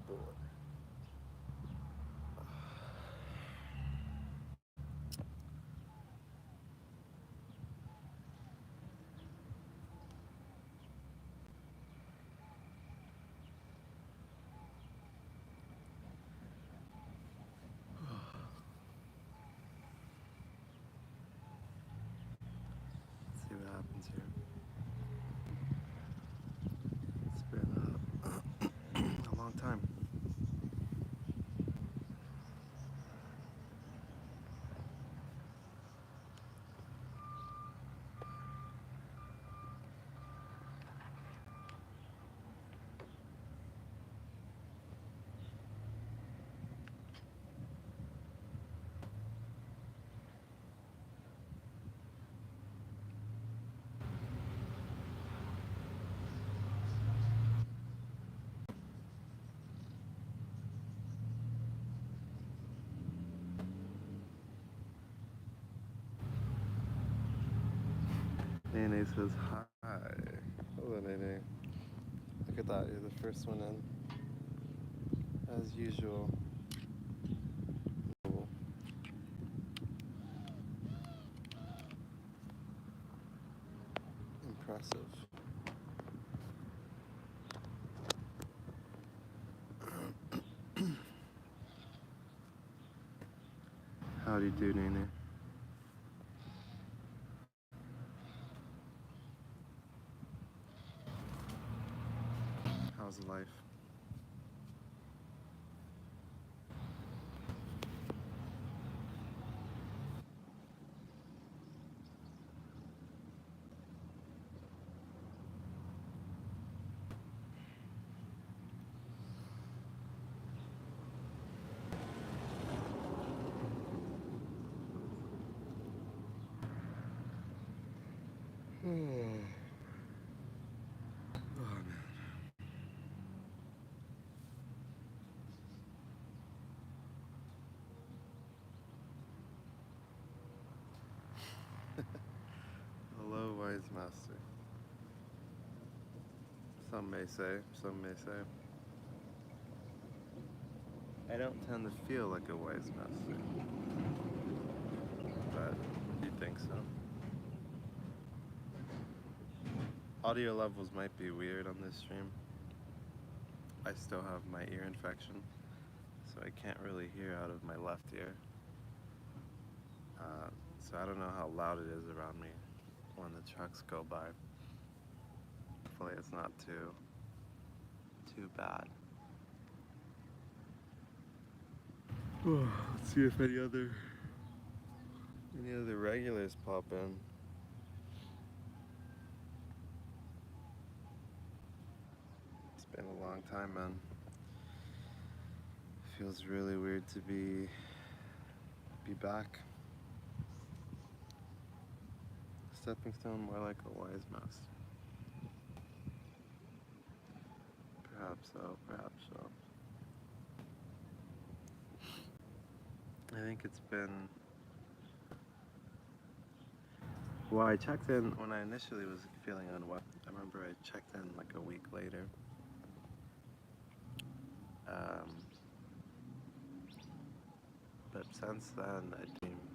boy. Let's see what happens here. It's been a long time. Nene says hi. Hello, Nene. Look at that. You're the first one in. As usual. Cool. Impressive. How do you do, Nene? How's life? Oh, man. Hello, wise master. Some may say, some may say. I don't tend to feel like a wise master, but you think so? Audio levels might be weird on this stream. I still have my ear infection, so I can't really hear out of my left ear. So I don't know how loud it is around me when the trucks go by. Hopefully it's not too bad. Let's see if any other regulars pop in. It's been a long time, man. Feels really weird to be back. Stepping stone, more like a wise master. Perhaps so, perhaps so. I think it's been... Well, I checked in when I initially was feeling unwell. I remember I checked in like a week later. But since then, I didn't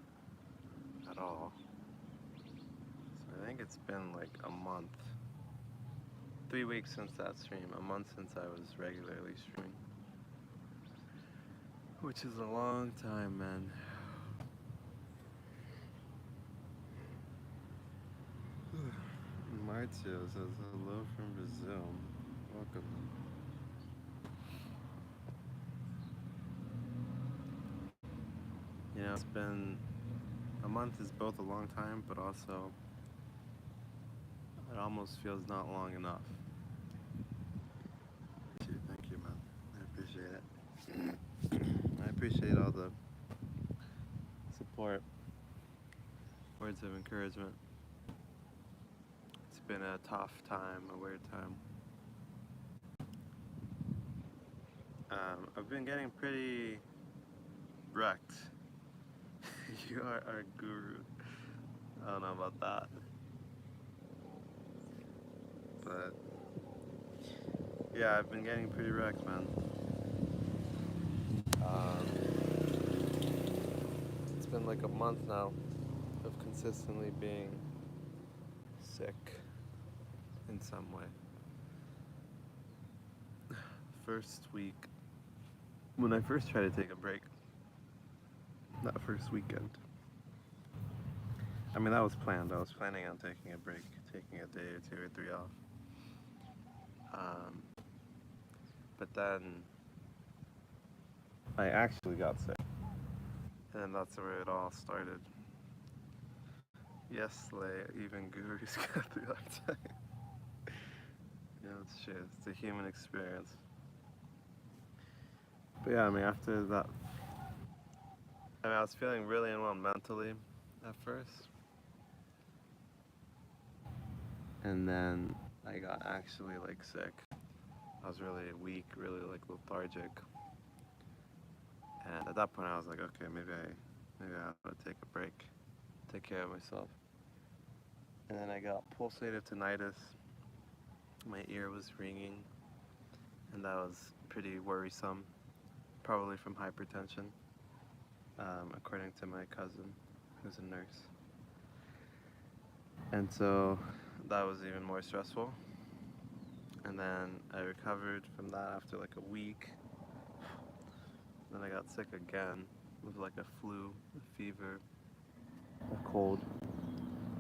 at all. So I think it's been like a month. 3 weeks since that stream, a month since I was regularly streaming. Which is a long time, man. Marcio says hello from Brazil. Welcome. You know, it's been... A month is both a long time, but also it almost feels not long enough. Thank you, man. I appreciate it. I appreciate all the support, words of encouragement. It's been a tough time, a weird time. I've been getting pretty wrecked. You are our guru. I don't know about that. But yeah, I've been getting pretty wrecked, man. It's been like a month now of consistently being sick in some way. First week, when I first tried to take a break, that first weekend, I mean, that was planned. I was planning on taking a break, taking a day or two or three off. Um, but then I actually got sick. And that's where it all started. Yes, even gurus got through that time. It's shit. It's a human experience. But yeah, I mean, after that, I was feeling really unwell mentally at first. And then I got actually like sick. I was really weak, really like lethargic. And at that point I was like, okay, maybe I have to take a break, take care of myself. And then I got pulsative tinnitus. My ear was ringing, and that was pretty worrisome, probably from hypertension, according to my cousin, who's a nurse. And so that was even more stressful. And then I recovered from that after like a week. Then I got sick again with like a flu, a fever, a cold.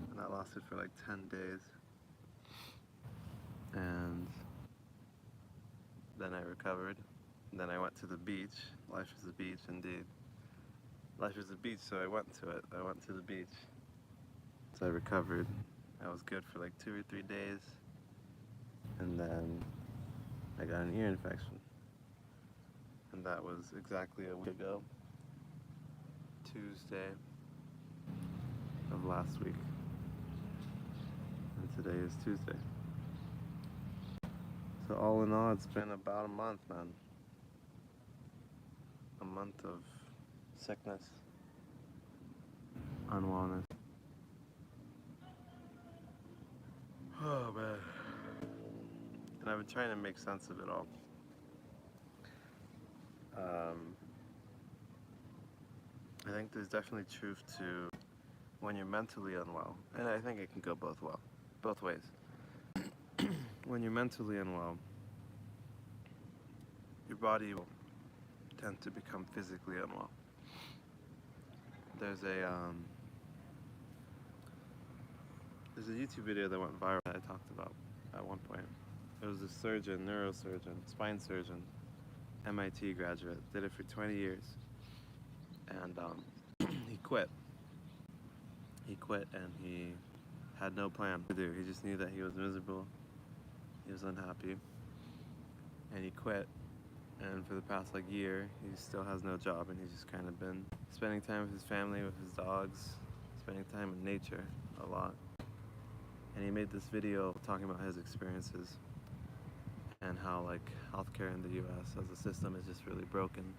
And that lasted for like 10 days. And then I recovered. And then I went to the beach. Life is a beach, indeed. Life is a beach, so I went to it. I went to the beach. So I recovered. I was good for like 2 or 3 days. And then I got an ear infection. And that was exactly a week ago. Tuesday of last week. And today is Tuesday. So all in all, it's been about a month, man. A month of sickness, unwellness. Oh, man. And I've been trying to make sense of it all. I think there's definitely truth to when you're mentally unwell, and I think it can go both ways. When you're mentally unwell, your body will tend to become physically unwell. There's a YouTube video that went viral that I talked about at one point. It was a surgeon, neurosurgeon, spine surgeon, MIT graduate, did it for 20 years, and he quit. He quit and he had no plan to do. He just knew that he was miserable, he was unhappy, and he quit. And for the past like year, he still has no job, and he's just kind of been spending time with his family, with his dogs, spending time in nature a lot. And he made this video talking about his experiences and how like healthcare in the U.S. as a system is just really broken,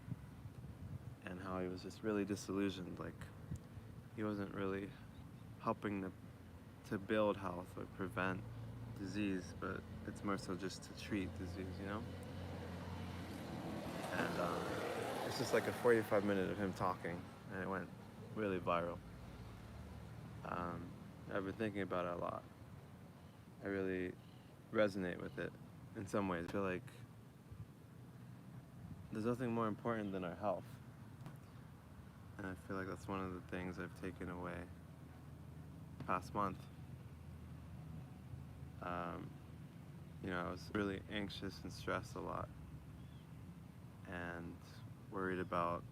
and how he was just really disillusioned. Like he wasn't really helping to build health or prevent disease, but it's more so just to treat disease, you know? And it's just like a 45-minute of him talking, and it went really viral. I've been thinking about it a lot. I really resonate with it in some ways. I feel like there's nothing more important than our health. And I feel like that's one of the things I've taken away past month. I was really anxious and stressed a lot, and worried about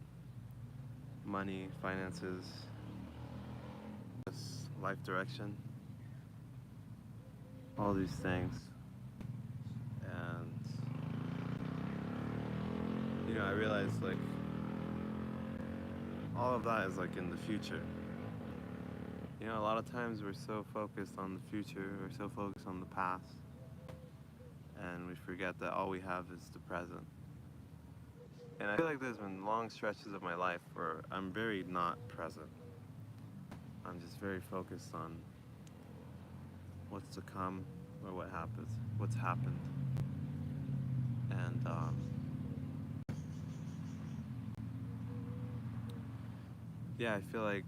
money, finances, life direction, all these things. And I realized like all of that is like in the future. A lot of times we're so focused on the future, we're so focused on the past, and we forget that all we have is the present. And I feel like there's been long stretches of my life where I'm very not present. I'm just very focused on what's to come or what's happened. And yeah, I feel like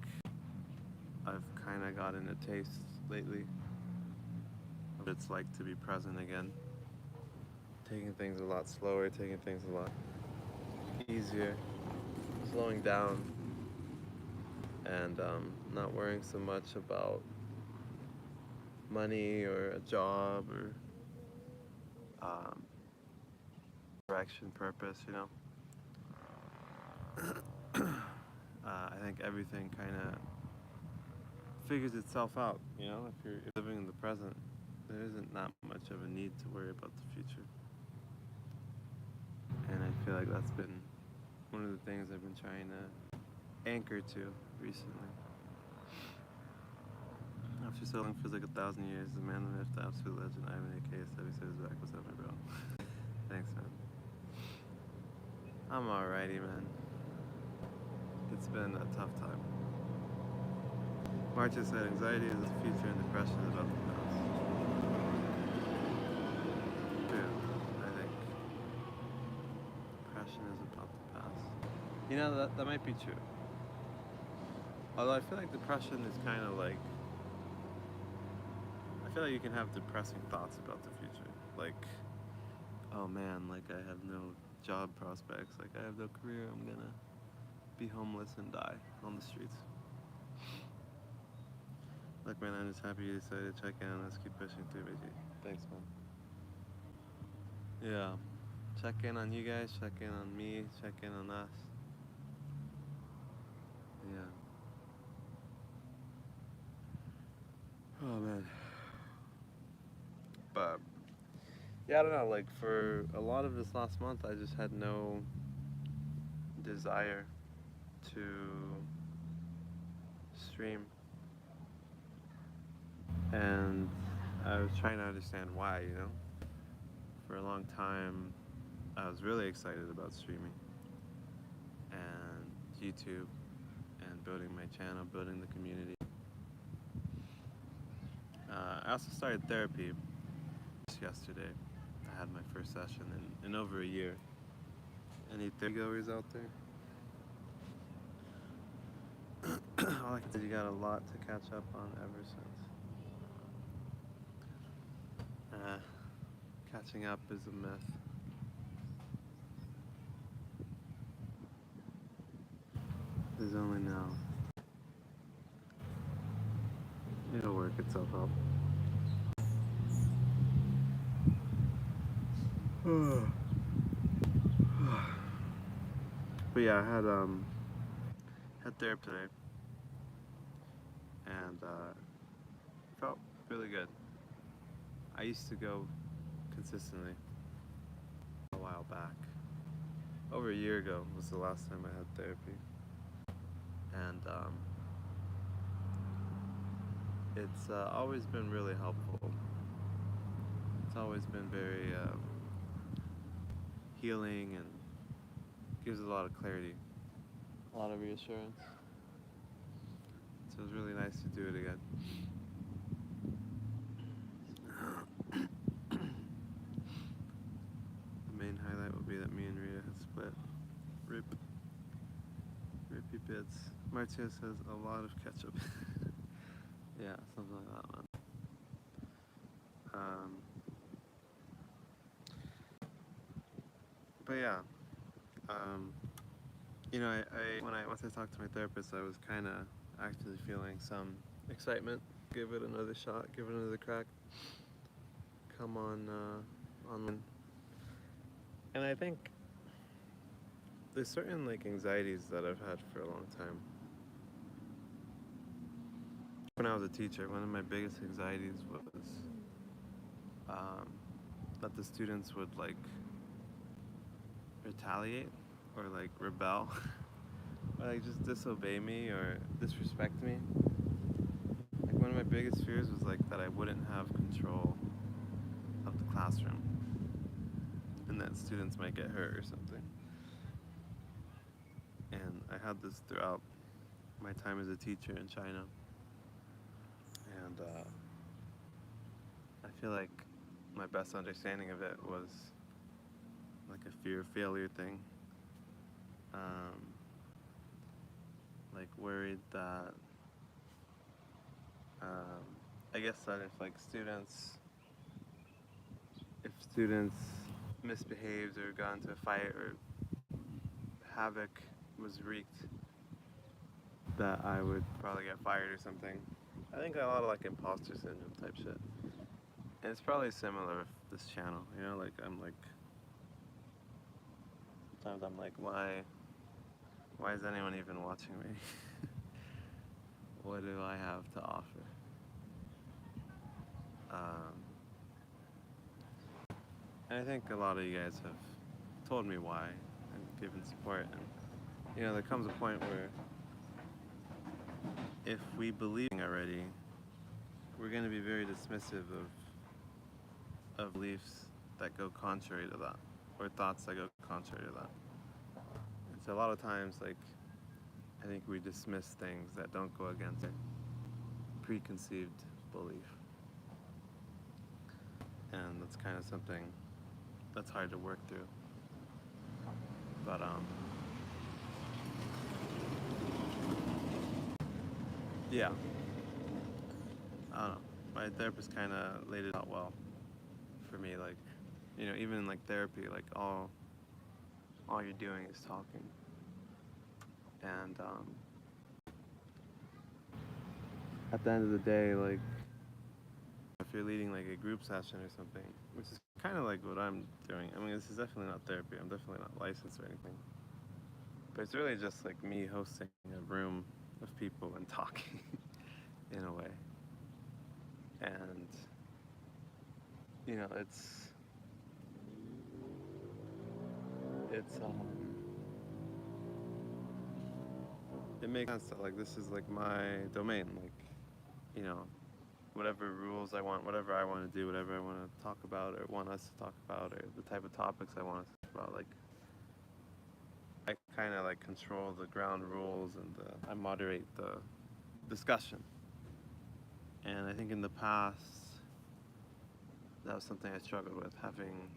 I've kind of gotten a taste lately of what it's like to be present again. Taking things a lot slower, taking things a lot easier, slowing down, and not worrying so much about money or a job or um, direction, purpose, you know. I think everything kind of figures itself out, you know. If you're living in the present, there isn't that much of a need to worry about the future. And I feel like that's been one of the things I've been trying to anchor to recently. After sailing for like 1,000 years, the man, the myth, the absolute legend, Ivan A.K. 76 back. What's up, my bro? Thanks, man. I'm alrighty, man. It's been a tough time. Marcia said anxiety is the future and depression is about the past. True. I think depression is about the past. You know, that might be true. Although I feel like depression is kind of like, I feel like you can have depressing thoughts about the future. Like, oh man, like I have no job prospects, like I have no career, I'm gonna be homeless and die on the streets. Look, man, I'm just happy you decided to check in. Let's keep pushing through, BG. Thanks, man. Yeah. Check in on you guys, check in on me, check in on us. Yeah. Oh, man. But, yeah, I don't know, like, for a lot of this last month, I just had no desire to stream. And I was trying to understand why, you know? For a long time, I was really excited about streaming and YouTube and building my channel, building the community. I also started therapy just yesterday. I had my first session in over a year. Any therapy goers out there? All I can say is you got a lot to catch up on ever since. Catching up is a myth. There's only now. It'll work itself out. But yeah, I had therapy today, and felt really good. I used to go consistently a while back. Over a year ago was the last time I had therapy, and it's always been really helpful. It's always been very healing and gives a lot of clarity, a lot of reassurance. So it was really nice to do it again. The main highlight will be that me and Rita have split. Rip. Rippy bits. Marcia says a lot of ketchup. Yeah, something like that, man. But yeah, you know, once I talked to my therapist, I was kind of actually feeling some excitement. Give it another shot. Give it another crack. Come on, online. And I think there's certain like anxieties that I've had for a long time. When I was a teacher, one of my biggest anxieties was that the students would like retaliate or like rebel or like just disobey me or disrespect me. Like one of my biggest fears was like that I wouldn't have control of the classroom and that students might get hurt or something. And I had this throughout my time as a teacher in China. And I feel like my best understanding of it was like a fear of failure thing. like worried that I guess that if students misbehaved or got into a fight or havoc was wreaked, that I would probably get fired or something. I think a lot of like imposter syndrome type shit. And it's probably similar with this channel, you know, like I'm like sometimes I'm like, why is anyone even watching me? What do I have to offer? Um, and I think a lot of you guys have told me why and given support. And you know, there comes a point where if we believe already, we're going to be very dismissive of beliefs that go contrary to that, or thoughts that go contrary to that. And so a lot of times, like, I think we dismiss things that don't go against our preconceived belief. And that's kind of something that's hard to work through. But yeah, I don't know. My therapist kind of laid it out well for me. Like, you know, even in like therapy, like all you're doing is talking. And at the end of the day, like, if you're leading like a group session or something, which is kind of like what I'm doing. I mean, this is definitely not therapy. I'm definitely not licensed or anything. But it's really just like me hosting a room of people and talking in a way. And, you know, it makes sense that like this is like my domain. Like, you know, whatever rules I want, whatever I want to do, whatever I want to talk about or want us to talk about, or the type of topics I want to talk about, like, I kind of like control the ground rules and I moderate the discussion. And I think in the past, that was something I struggled with, having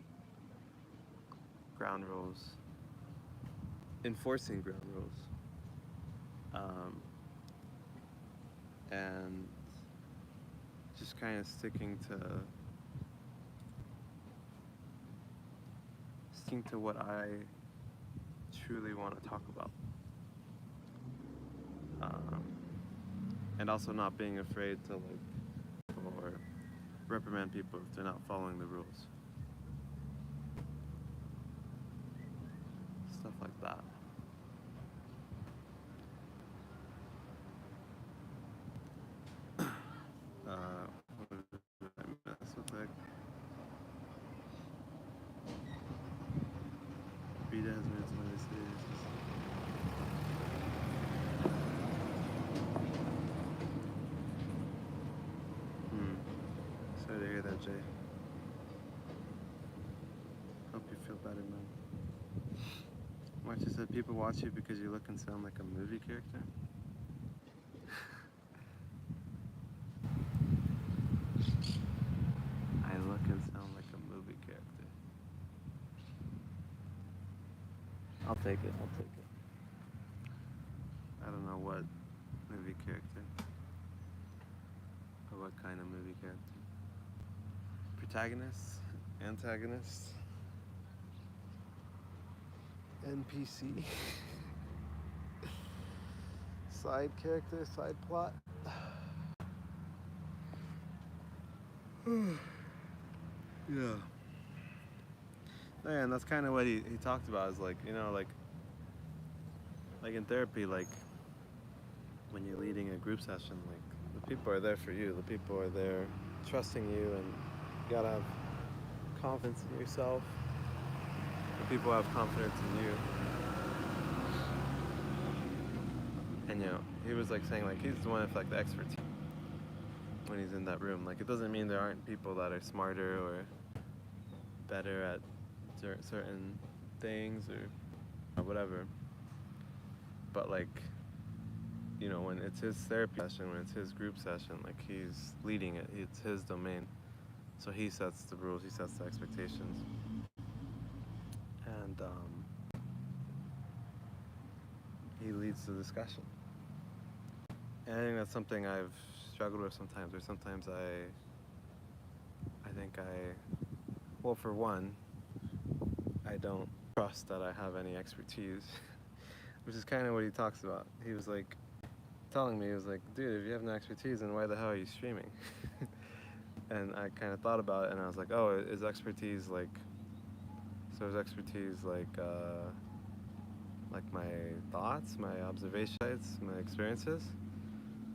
ground rules, enforcing ground rules, and just kind of sticking to what I truly want to talk about. And also not being afraid to like or reprimand people if they're not following the rules. Stuff like that. What did I mess with that? Rita has made some mistakes. Sorry to hear that, Jay. Hope you feel better, man. Marcia said people watch you because you look and sound like a movie character. I look and sound like a movie character. I'll take it. I don't know what movie character. Or what kind of movie character. Protagonist? Antagonist? NPC? Side character? Side plot? Yeah. Yeah, and that's kind of what he talked about, is like, you know, like in therapy, like when you're leading a group session, like the people are there for you. The people are there trusting you, and you gotta have confidence in yourself. The people have confidence in you. And you know, he was like saying like he's the one with like the expertise when he's in that room. Like it doesn't mean there aren't people that are smarter or better at certain things or whatever. But like, you know, when it's his therapy session, when it's his group session, like he's leading it, it's his domain. So he sets the rules, he sets the expectations. And he leads the discussion. And I think that's something I've struggled with sometimes, or sometimes I think well, for one, I don't trust that I have any expertise, which is kind of what he talks about. He was like telling me, he was like, dude, if you have no expertise, then why the hell are you streaming? And I kind of thought about it, and I was like, oh, is expertise like, so is expertise like my thoughts, my observations, my experiences?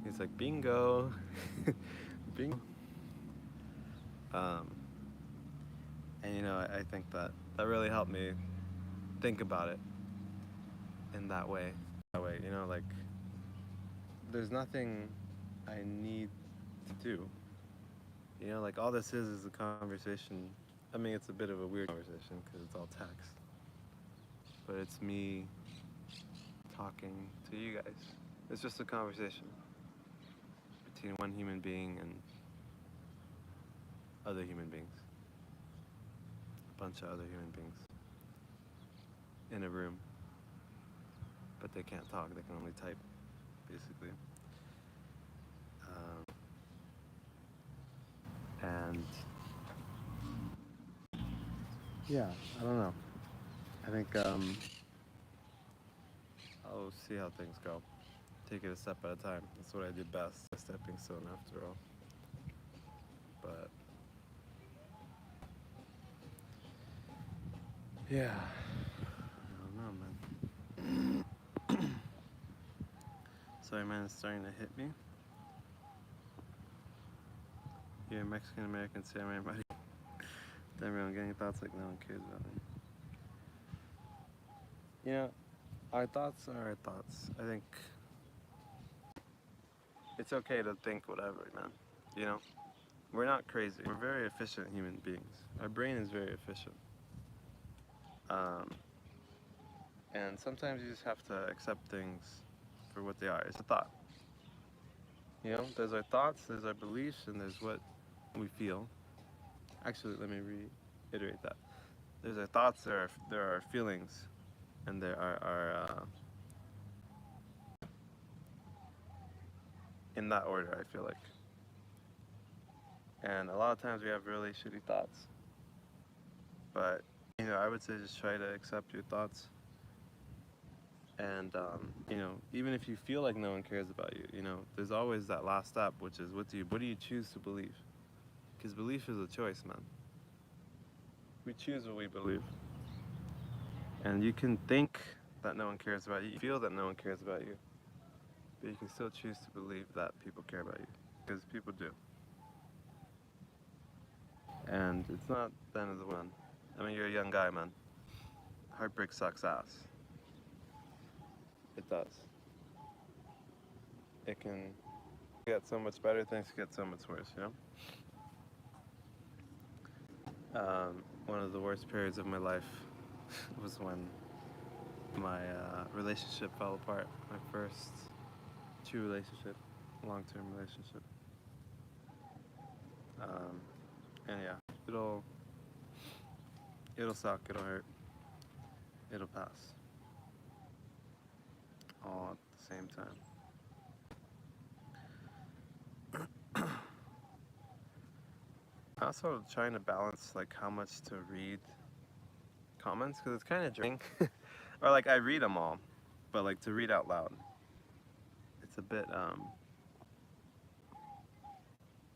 He's like, bingo, bingo. Um, and you know, I think that really helped me think about it in that way. That way, you know, like there's nothing I need to do. You know, like all this is a conversation. I mean, it's a bit of a weird conversation because it's all text, but it's me talking to you guys. It's just a conversation between one human being and other human beings, a bunch of other human beings in a room, but they can't talk. They can only type, basically. And yeah, I don't know. I think I'll see how things go. Take it a step at a time. That's what I do best. A stepping stone, after all. But yeah, I don't know, man. Sorry, man, it's starting to hit me. You're a Mexican American, say I'm everybody. Damn, everyone getting thoughts like no one cares about me. You know, our thoughts are our thoughts. I think it's okay to think whatever, man. You know, we're not crazy. We're very efficient human beings. Our brain is very efficient. Um, and sometimes you just have to accept things for what they are. It's a thought. You know, there's our thoughts, there's our beliefs, and there's what we feel. Actually, let me reiterate that. There's our thoughts, there are our feelings, and there are our, in that order, I feel like. And a lot of times we have really shitty thoughts. But, you know, I would say just try to accept your thoughts. And, you know, even if you feel like no one cares about you, you know, there's always that last step, which is what do you choose to believe? Because belief is a choice, man. We choose what we believe. And you can think that no one cares about you, feel that no one cares about you, but you can still choose to believe that people care about you, because people do. And it's not the end of the world. I mean, you're a young guy, man. Heartbreak sucks ass. It does. It can get so much better, things get so much worse, you know? One of the worst periods of my life was when my relationship fell apart. My first true relationship, long-term relationship. And yeah, it'll suck, it'll hurt, it'll pass, all at the same time. I'm also trying to balance like how much to read comments because it's kind of draining. Or like I read them all, but like to read out loud, it's a bit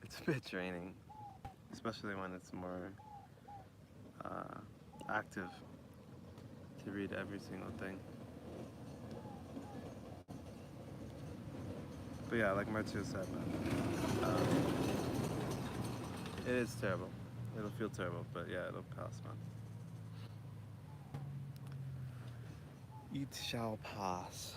it's a bit draining, especially when it's more active to read every single thing. But yeah, like Marcio said, man, it is terrible. It'll feel terrible, but yeah, it'll pass, man. It shall pass.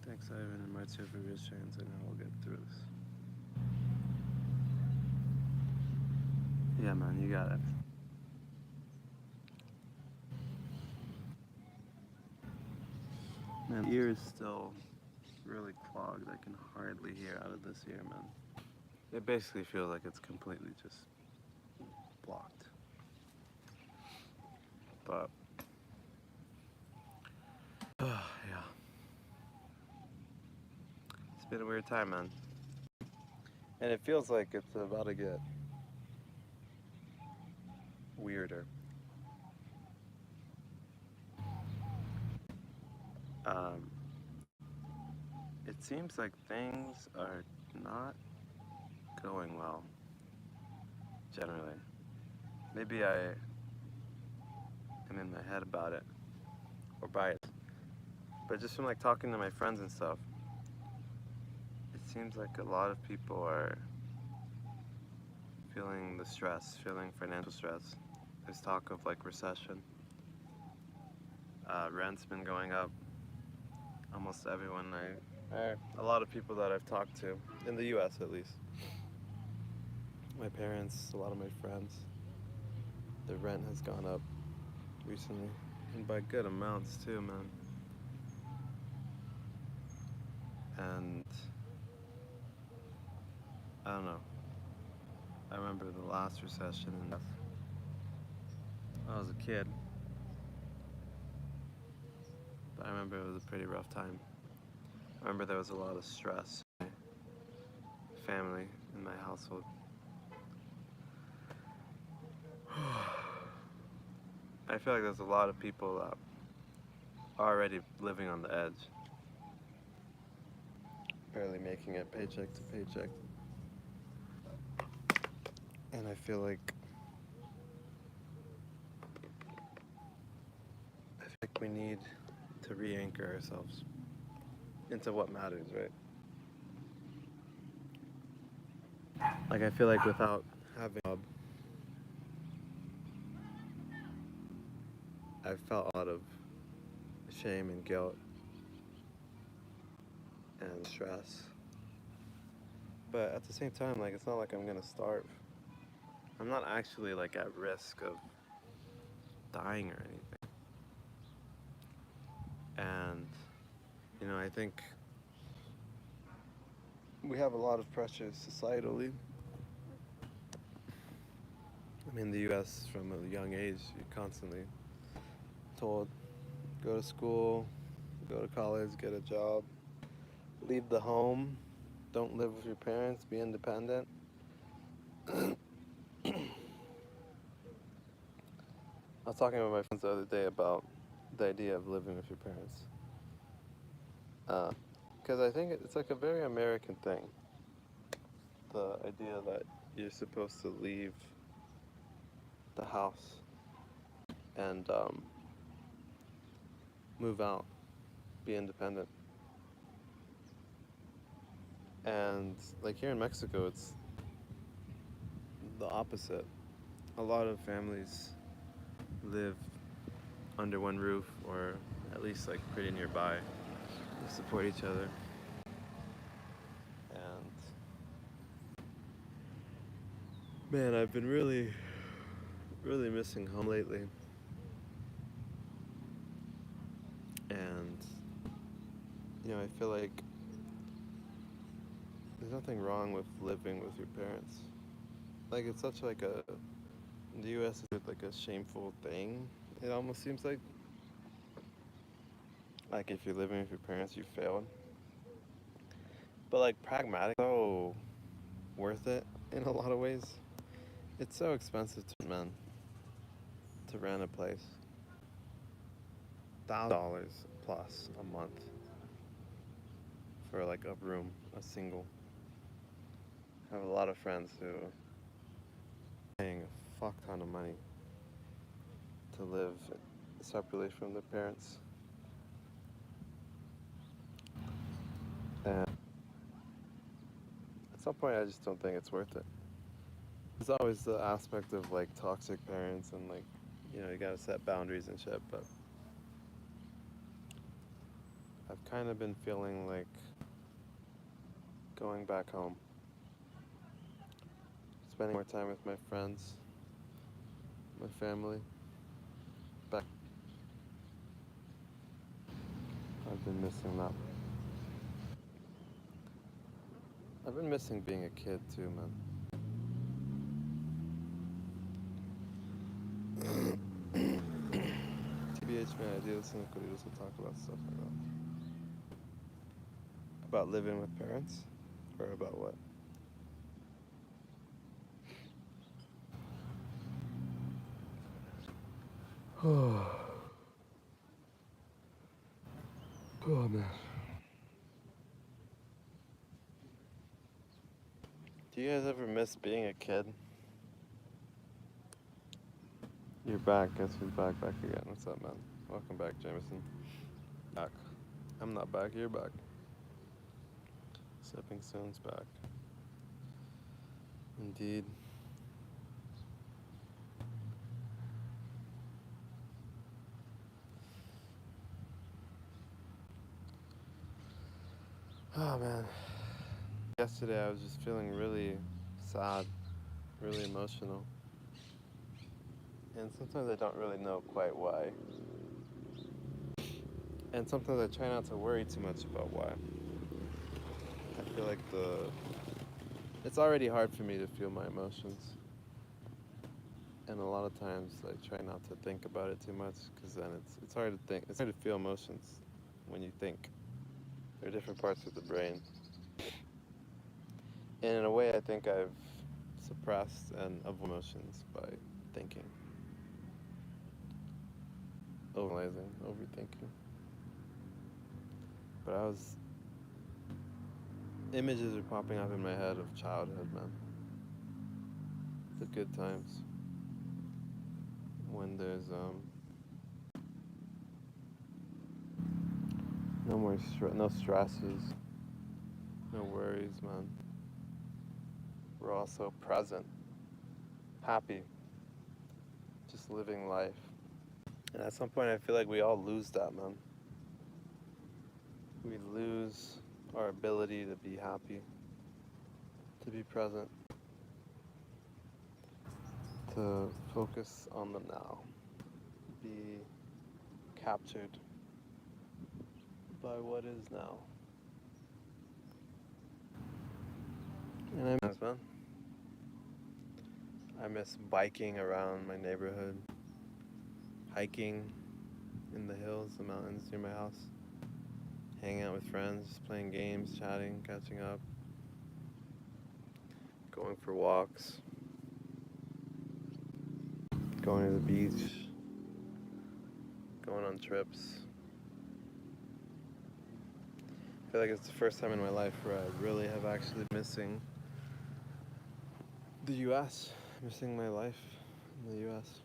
Thanks, Ivan and Marcio, for reassuring us. I know we'll get through this. Yeah, man, you got it. Man, the ear is still really clogged. I can hardly hear out of this ear, man. it basically feels like it's completely just blocked. But yeah, it's been a weird time, man. And it feels like it's about to get weirder. Um, it seems like things are not going well, generally. Maybe I am in my head about it, or biased. But just from like talking to my friends and stuff, it seems like a lot of people are feeling the stress, feeling financial stress. There's talk of like recession. Rent's been going up. Almost everyone a lot of people that I've talked to, in the US at least, my parents, a lot of my friends, the rent has gone up recently, and by good amounts too, man. And I don't know. I remember the last recession, and I was a kid, but I remember it was a pretty rough time. I remember there was a lot of stress in my family, in my household. I feel like there's a lot of people that are already living on the edge, barely making it paycheck to paycheck. And I feel like we need to re-anchor ourselves into what matters, right? Like I feel like without having a job, I've felt a lot of shame and guilt and stress. But at the same time, like it's not like I'm gonna starve. I'm not actually like at risk of dying or anything. And I think we have a lot of pressures societally. I mean, in the U.S. from a young age, you're constantly told, go to school, go to college, get a job, leave the home, don't live with your parents, be independent. I was talking with my friends the other day about the idea of living with your parents. Because I think it's like a very American thing. The idea that you're supposed to leave the house and move out, be independent. And like here in Mexico, it's the opposite. A lot of families live under one roof or at least like pretty nearby. They support each other. And man, I've been really, really missing home lately. And I feel like there's nothing wrong with living with your parents. Like it's such like a in the US it's like a shameful thing. It almost seems like if you're living with your parents you failed. But like pragmatic, so worth it in a lot of ways. It's so expensive to man to rent a place. $1,000 plus a month for like a room, a single. I have a lot of friends who are paying a fuck ton of money to live separately from their parents. And at some point I just don't think it's worth it. There's always the aspect of like toxic parents and like, you gotta set boundaries and shit, but I've kind of been feeling like going back home, spending more time with my friends, my family. Back, I've been missing that. I've been missing being a kid too, man. TBH, man, I do listen to Kuriros will talk about stuff like that. About living with parents? Or about what? Oh, man. Do you guys ever miss being a kid? You're back. Guess who's back again? What's up, man? Welcome back, Jameson. Back. I'm not back. You're back. Stepping Stone's back. Indeed. Oh, man. Yesterday I was just feeling really sad, really emotional. And sometimes I don't really know quite why. And sometimes I try not to worry too much about why. I feel like it's already hard for me to feel my emotions. And a lot of times I try not to think about it too much because then it's hard to think. It's hard to feel emotions when you think. There are different parts of the brain. And in a way I think I've suppressed and avoided emotions by thinking. Overanalyzing, overthinking. But images are popping up in my head of childhood, man. The good times. When there's no stresses, no worries, man. We're all so present, happy, just living life. And at some point I feel like we all lose that, man. We lose our ability to be happy, to be present, to focus on the now, be captured by what is now. And I miss, man. I miss biking around my neighborhood, hiking in the hills, the mountains near my house, hanging out with friends, playing games, chatting, catching up, going for walks, going to the beach, going on trips. I feel like it's the first time in my life where I really have actually missing the US, missing my life in the US.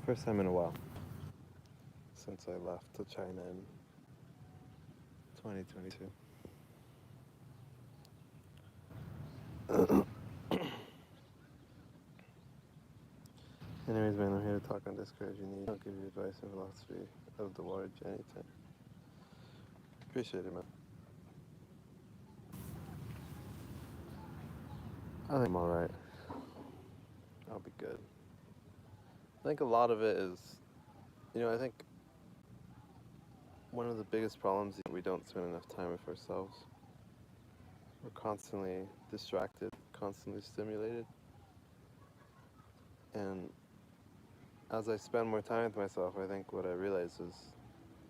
First time in a while since I left to China in 2022. Anyways, man, I'm here to talk on Discord if you need. I'll give you advice and philosophy of the Warg anytime. Appreciate it, man. I think I'm alright. I'll be good. I think a lot of it is, I think one of the biggest problems is we don't spend enough time with ourselves. We're constantly distracted, constantly stimulated. And as I spend more time with myself, I think what I realize is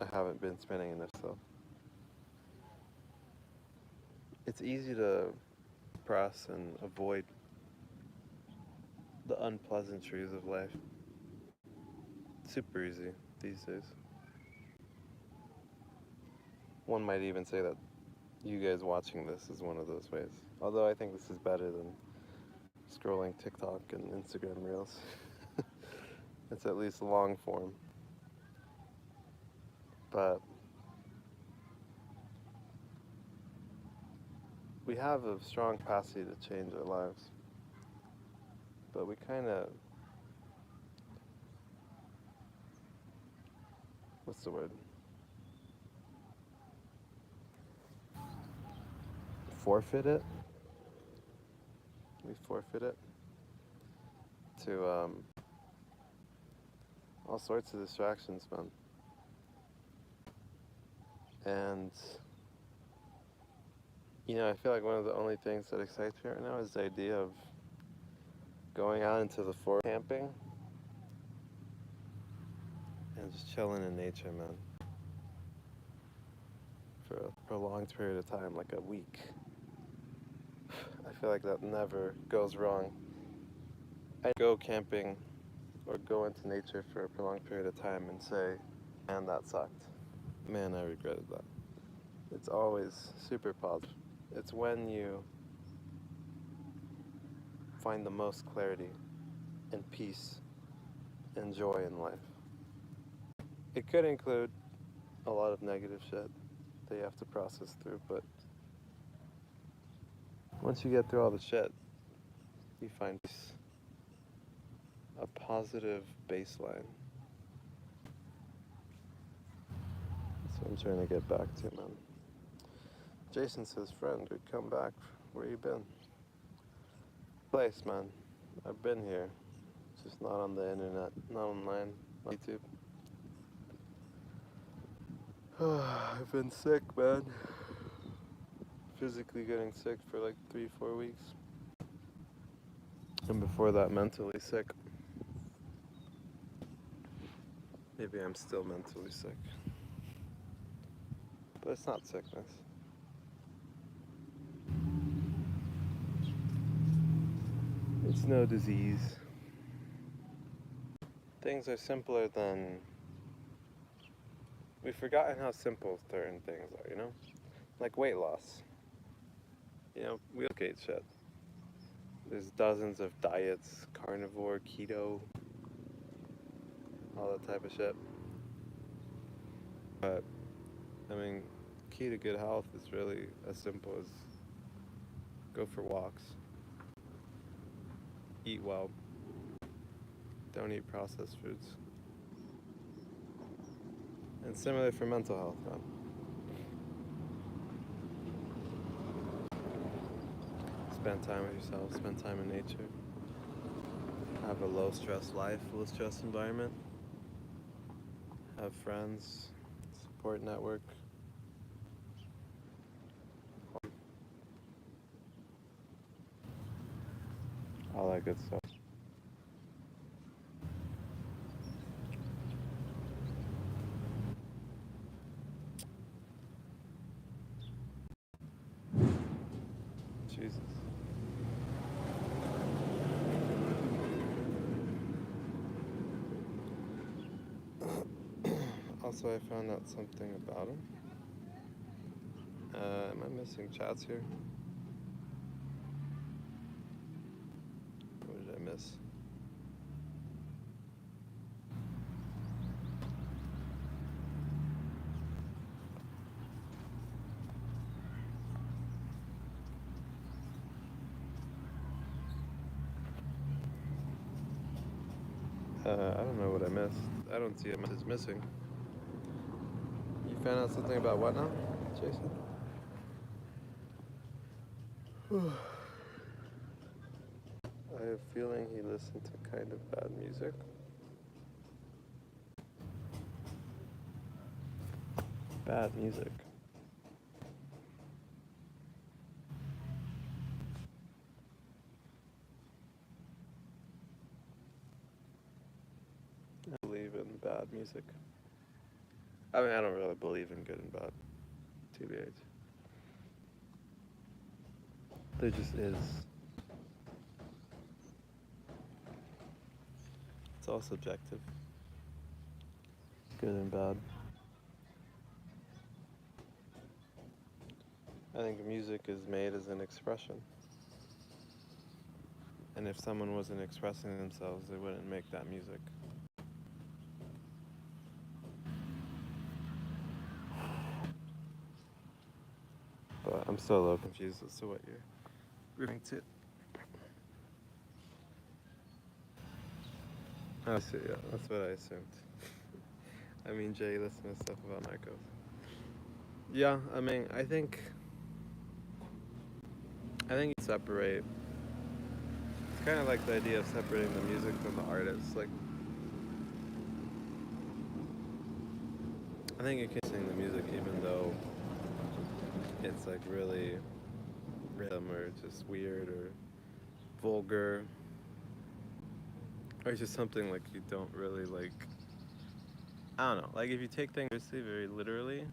I haven't been spending enough self. It's easy to suppress and avoid the unpleasantries of life. Super easy these days. One might even say that you guys watching this is one of those ways. Although I think this is better than scrolling TikTok and Instagram Reels. It's at least long form. But we have a strong capacity to change our lives. But we kind of, what's the word? Forfeit it. We forfeit it to all sorts of distractions, man. And You know, I feel like one of the only things that excites me right now is the idea of going out into the forest camping and just chilling in nature, man, for a prolonged period of time, like a week. I feel like that never goes wrong. I go camping or go into nature for a prolonged period of time and say, man, that sucked. Man, I regretted that. It's always super positive. It's when you find the most clarity and peace and joy in life. It could include a lot of negative shit that you have to process through, but once you get through all the shit, you find peace, a positive baseline. That's what I'm trying to get back to, man. Jason says, friend, we'd come back. Where you been? Place, man. I've been here. Just not on the internet, not online, not YouTube. I've been sick, man. Physically getting sick for like 3-4 weeks. And before that, mentally sick. Maybe I'm still mentally sick. But it's not sickness. It's no disease. Things are simpler than... We've forgotten how simple certain things are, you know? Like weight loss. You know, we look at shit. There's dozens of diets, carnivore, keto, all that type of shit. But, I mean, key to good health is really as simple as go for walks, eat well, don't eat processed foods. And similar for mental health, man. Spend time with yourself, spend time in nature. Have a low stress life, low stress environment. Have friends, support network. All that good stuff. Jesus. Also, I found out something about him. Am I missing chats here? What did I miss? I don't know what I missed. I don't see a message missing. You found out something about what now, Jason? I have a feeling he listened to kind of bad music. Bad music. I believe in bad music. I mean, I don't really believe in good and bad, TBH. There just is. It's all subjective. Good and bad. I think music is made as an expression. And if someone wasn't expressing themselves, they wouldn't make that music. But I'm still a little confused as to what you're referring to. I see, yeah, that's what I assumed. I mean, Jay listened to stuff about Narcos. Yeah, I mean, I think you separate. It's kind of like the idea of separating the music from the artist. Like, I think you can sing the music even though it's like really rhythm or just weird or vulgar or it's just something like you don't really like. I don't know. Like if you take things seriously, very literally,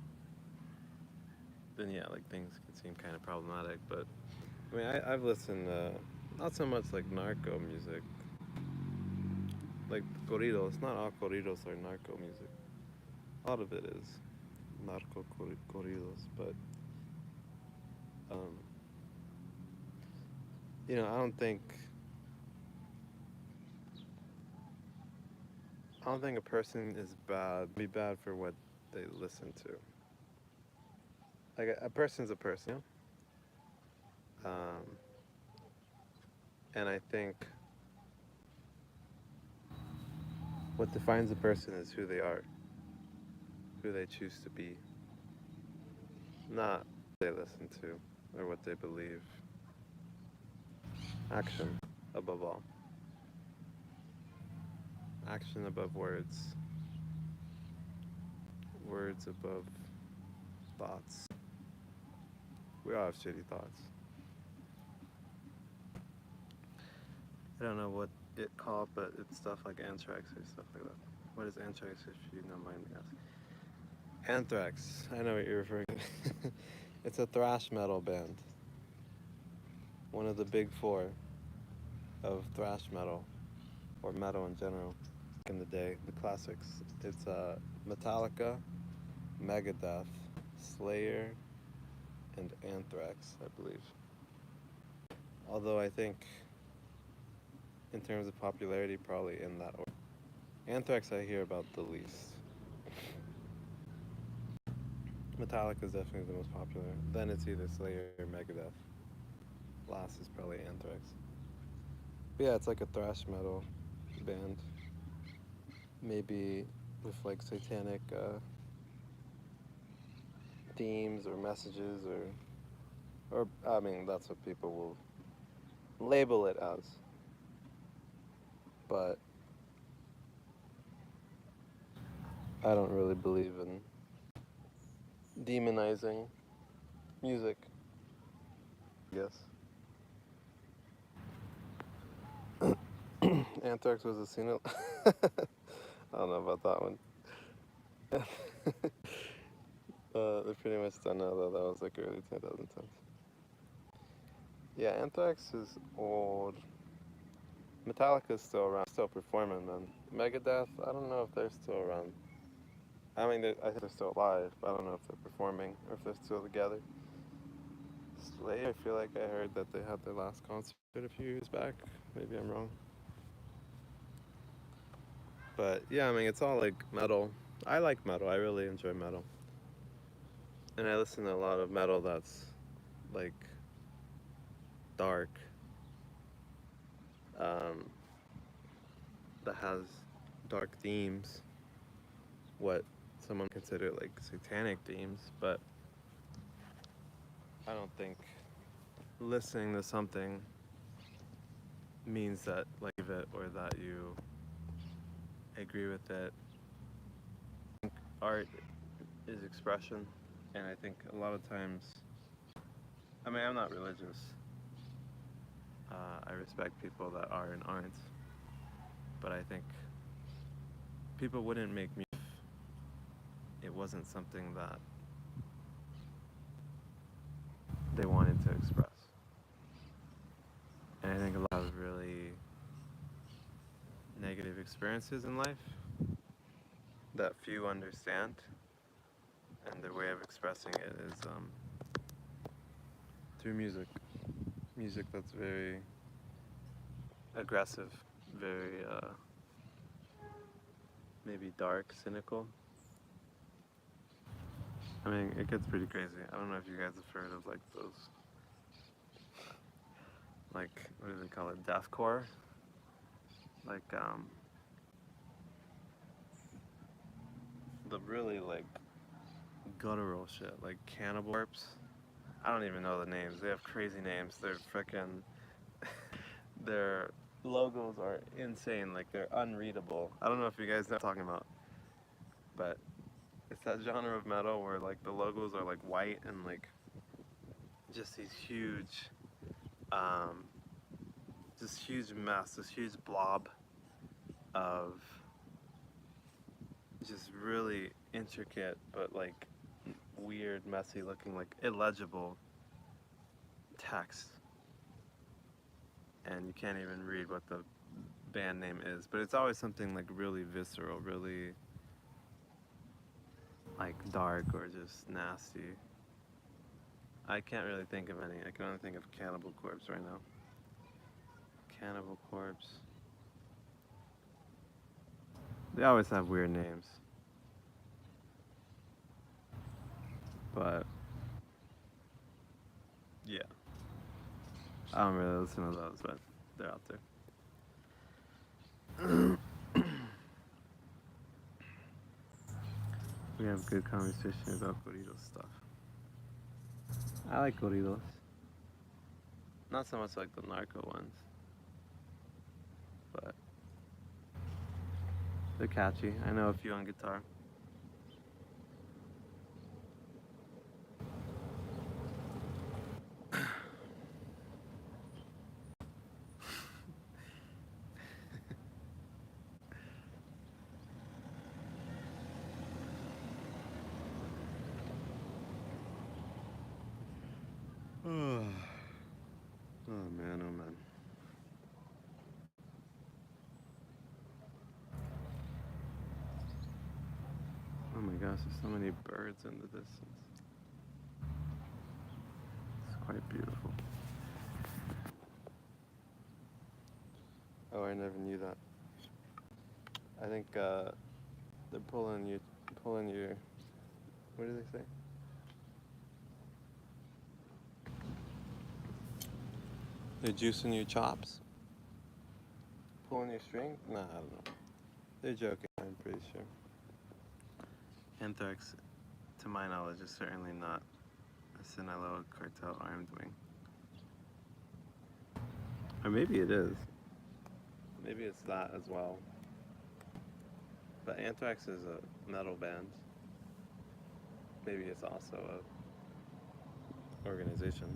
then yeah, like things can seem kind of problematic. But I mean, I've listened not so much like narco music, like corridos. Not all corridos are narco music. A lot of it is corridos, but um, I don't think a person is bad. Be bad for what they listen to. Like a person's a person, um, and I think what defines a person is who they are, who they choose to be, not what they listen to or what they believe. Action above all. Action above words. Words above thoughts. We all have shitty thoughts. I don't know what it called, but it's stuff like Anthrax or stuff like that. What is Anthrax, if you don't mind me asking? Anthrax. I know what you're referring to. It's a thrash metal band. One of the big four of thrash metal, or metal in general. Back in the day, the classics. It's Metallica, Megadeth, Slayer, and Anthrax, I believe. Although I think, in terms of popularity, probably in that order. Anthrax I hear about the least. Metallica is definitely the most popular. Then it's either Slayer or Megadeth. Last is probably Anthrax. But yeah, it's like a thrash metal band. Maybe with like satanic themes or messages or I mean that's what people will label it as. But I don't really believe in demonizing music, I guess. Anthrax was a scene. I don't know about that one. They're pretty much done now, though. That was like early 2010s. Yeah, Anthrax is old. Metallica's still around, still performing, man. Megadeth, I don't know if they're still around. I mean, I think they're still alive, but I don't know if they're performing or if they're still together. Slayer, I feel like I heard that they had their last concert a few years back. Maybe I'm wrong. But yeah, I mean, it's all like metal. I like metal. I really enjoy metal. And I listen to a lot of metal that's like dark, um, that has dark themes, what someone consider like satanic themes, but I don't think listening to something means that like it or that you agree with it. Art is expression, and I think a lot of times, I mean, I'm not religious. I respect people that are and aren't, but I think people wouldn't make music if it wasn't something that they wanted to express. And I think a lot of really negative experiences in life that few understand, and their way of expressing it is through music. Music that's very aggressive, very maybe dark, cynical. I mean, it gets pretty crazy. I don't know if you guys have heard of like those, like what do they call it, deathcore? Like the really like guttural shit, like Cannibal Corpse. I don't even know the names. They have crazy names. They're freaking. Their logos are insane. Like they're unreadable. I don't know if you guys know what I'm talking about, but it's that genre of metal where like the logos are like white and like just these huge, um, this huge mess, this huge blob of just really intricate but like weird, messy looking, like illegible text, and you can't even read what the band name is, but it's always something like really visceral, really like dark or just nasty. I can't really think of any. I can only think of Cannibal Corpse right now. Cannibal Corpse. They always have weird names. But yeah, I don't really listen to those, but they're out there. We have good conversation about corridos stuff. I like corridos. Not so much like the narco ones, but they're catchy. I know a few on guitar. Oh man, oh man. Oh my gosh, there's so many birds in the distance. It's quite beautiful. Oh, I never knew that. I think they're pulling your, what do they say? They're juicing your chops? Pulling your string? Nah, I don't know. They're joking, I'm pretty sure. Anthrax, to my knowledge, is certainly not a Sinaloa cartel armed wing. Or maybe it is. Maybe it's that as well. But Anthrax is a metal band. Maybe it's also a organization.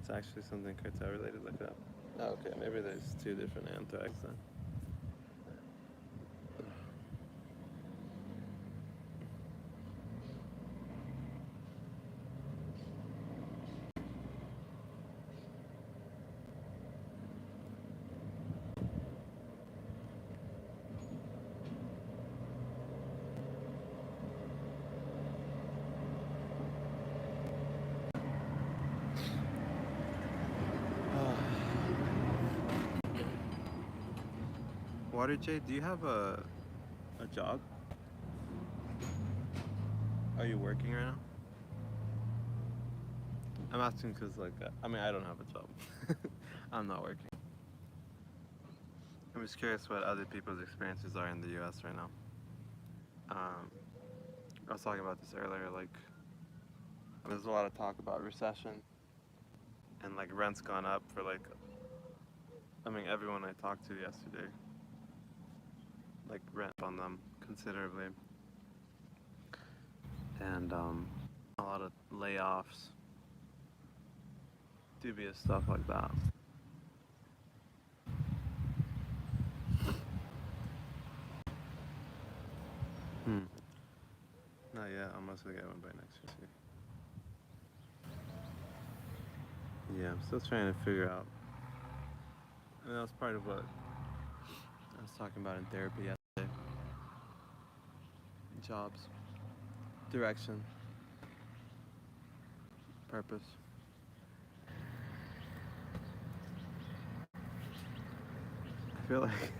It's actually something cartel related like that. Oh, okay, maybe there's two different Anthrax then. Water J, do you have a job? Are you working right now? I'm asking because, like, I mean, I don't have a job. I'm not working. I'm just curious what other people's experiences are in the U.S. right now. I was talking about this earlier, like, there's a lot of talk about recession and, like, rent's gone up for, like, I mean, everyone I talked to yesterday, like, rent on them considerably. And, a lot of layoffs, dubious stuff like that. Not yet, I'm mostly get one by next year. Yeah, I'm still trying to figure out. And that was part of what I was talking about in therapy yesterday. Jobs, direction, purpose. I feel like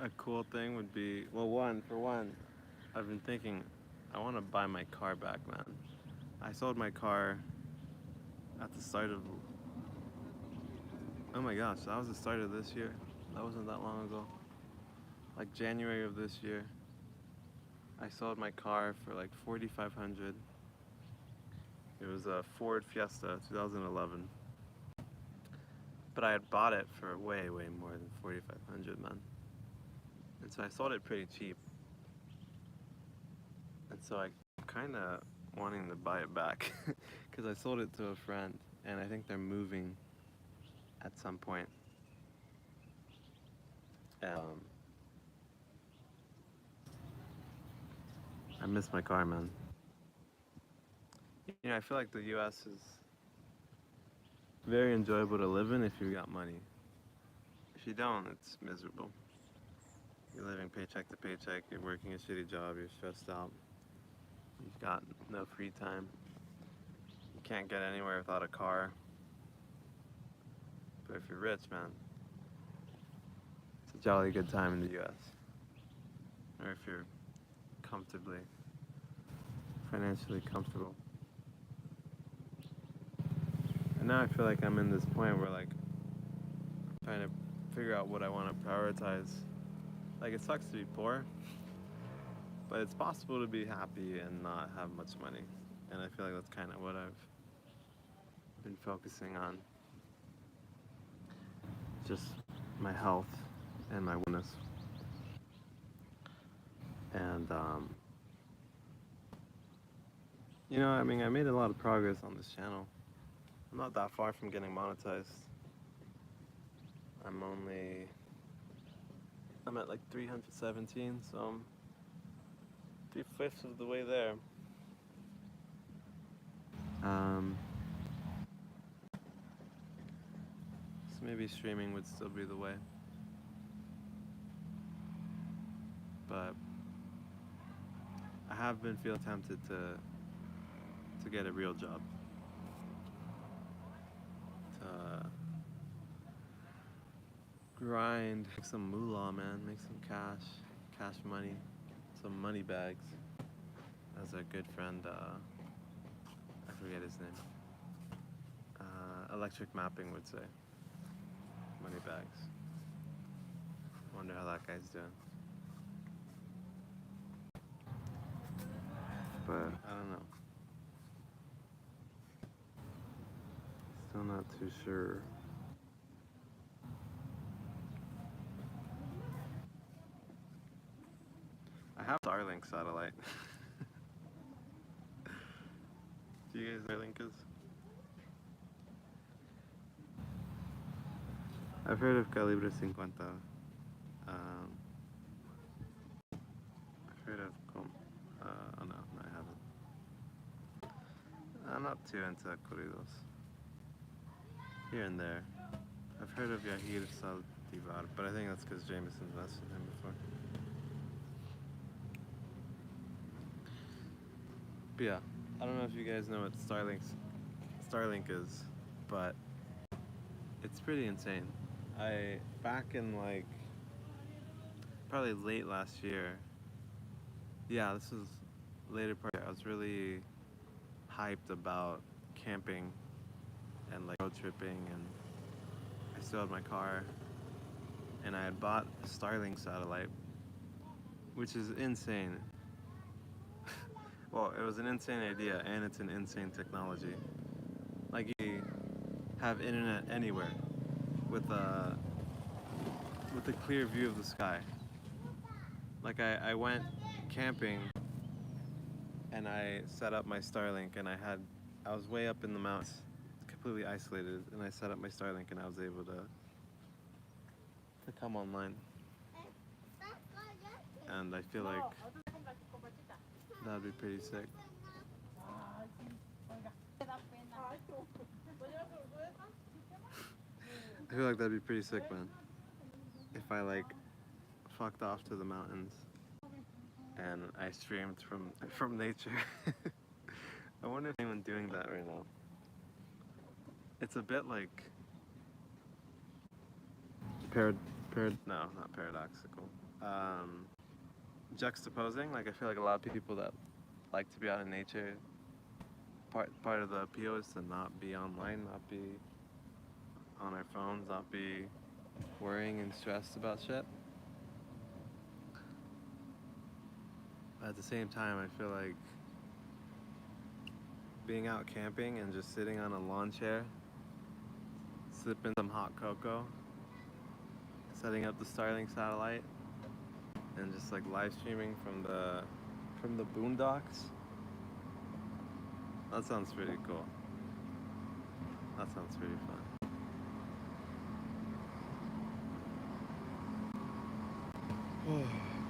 a cool thing would be, well, for one, I've been thinking I want to buy my car back, man. I sold my car at the start of, oh my gosh, that was the start of this year. That wasn't that long ago. Like January of this year. I sold my car for like $4,500. It was a Ford Fiesta, 2011. But I had bought it for way, way more than $4,500, man. And so I sold it pretty cheap. And so I kind of wanting to buy it back because I sold it to a friend and I think they're moving at some point. Um, I miss my car, man. You know, I feel like the U.S. is very enjoyable to live in if you got money. If you don't, it's miserable. You're living paycheck to paycheck, you're working a shitty job, you're stressed out, you've got no free time, you can't get anywhere without a car. But if you're rich, man, it's a jolly good time in the US. Or if you're comfortably, financially comfortable. And now I feel like I'm in this point where like I'm trying to figure out what I want to prioritize. Like it sucks to be poor, but it's possible to be happy and not have much money. And I feel like that's kind of what I've been focusing on. Just my health and my wellness. And you know, I mean, I made a lot of progress on this channel. I'm not that far from getting monetized. I'm at like 317, so I'm 3/5 of the way there. So maybe streaming would still be the way. But I have been feeling tempted to get a real job. To grind, make some moolah, man, make some cash money, some money bags. As our good friend, I forget his name, Electric Mapping would say. Money bags. Wonder how that guy's doing. But I don't know. Still not too sure. I have Starlink satellite. Do you guys know what Starlink is? I've heard of Calibre 50. I've heard of oh no, I haven't. I'm not too into corridos. Here and there. I've heard of Yahir Saldivar, but I think that's because Jameson invested in him before. But yeah, I don't know if you guys know what Starlink is, but it's pretty insane. Back in like probably late last year. Yeah, this was later part. I was really hyped about camping and like road tripping, and I still had my car, and I had bought a Starlink satellite, which is insane. Well, it was an insane idea, and it's an insane technology. Like you have internet anywhere with a clear view of the sky. Like I went camping and I set up my Starlink, and I was way up in the mountains, completely isolated, and I set up my Starlink and I was able to come online. And I feel like that'd be pretty sick. I feel like that'd be pretty sick, man. If I like fucked off to the mountains and I streamed from nature. I wonder if anyone's doing that right now. It's a bit like no, not paradoxical. Juxtaposing. Like I feel like a lot of people that like to be out in nature, part of the appeal is to not be online, not be on our phones, not be worrying and stressed about shit. But at the same time, I feel like being out camping and just sitting on a lawn chair, sipping some hot cocoa, setting up the Starlink satellite, and just like live streaming from the boondocks. That sounds pretty cool. That sounds pretty fun.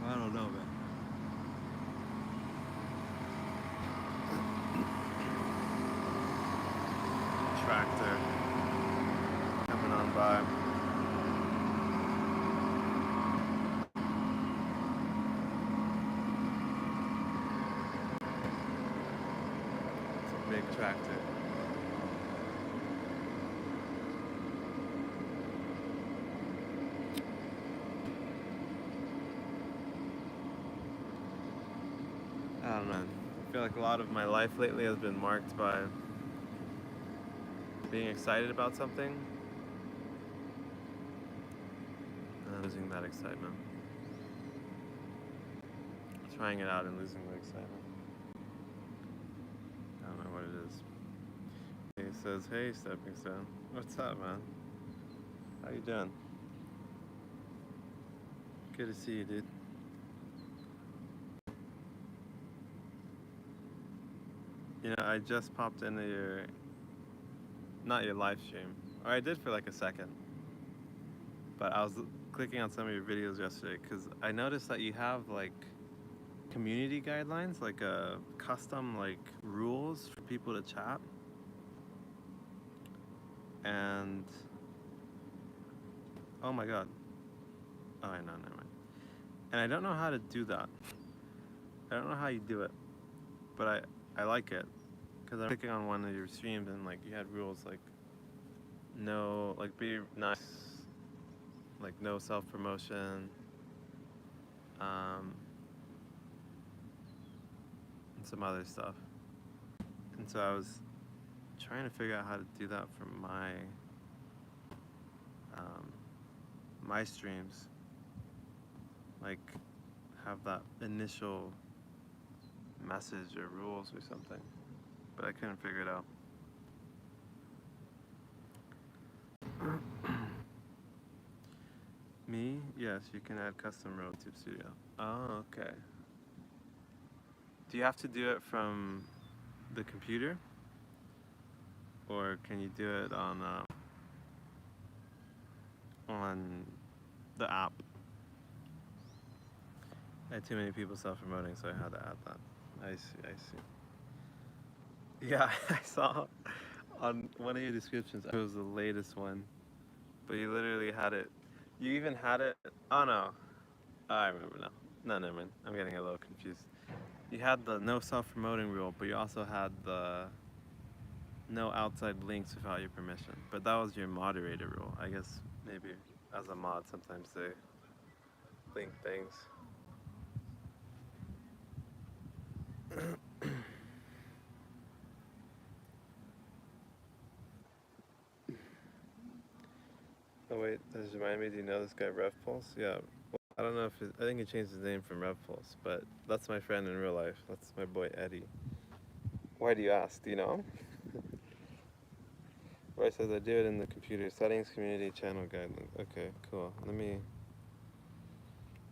I don't know, man. Tractor coming on by. It's a big tractor. I don't know. I feel like a lot of my life lately has been marked by being excited about something and losing that excitement. Trying it out and losing the excitement. I don't know what it is. He says, "Hey, Stepping Stone. What's up, man? How you doing? Good to see you, dude." You know, I just popped into not your live stream, or I did for like a second, but I was clicking on some of your videos yesterday because I noticed that you have like community guidelines, like a custom like rules for people to chat, and oh my god, oh I know, never mind. And I don't know how to do that. I don't know how you do it, but I like it because I'm clicking on one of your streams and like you had rules like no, like be nice, like no self-promotion, and some other stuff. And so I was trying to figure out how to do that for my streams, like have that initial message or rules or something, but I couldn't figure it out. Me? Yes, you can add custom RoTube Studio. Oh, okay. Do you have to do it from the computer? Or can you do it on the app? I had too many people self-promoting, so I had to add that. I see. Yeah, I saw on one of your descriptions, it was the latest one, but you literally had it. You even had it. Oh no, I remember now. No, never mind. I'm getting a little confused. You had the no self-promoting rule, but you also had the no outside links without your permission. But that was your moderator rule. I guess maybe as a mod, sometimes they link things. Oh wait, that just reminded me. Do you know this guy RevPulse? Yeah. Well, I don't know if I think he changed his name from RevPulse, but that's my friend in real life. That's my boy Eddie. Why do you ask? Do you know him? Where it says I do it in the computer settings, community channel guidelines. Okay, cool. Let me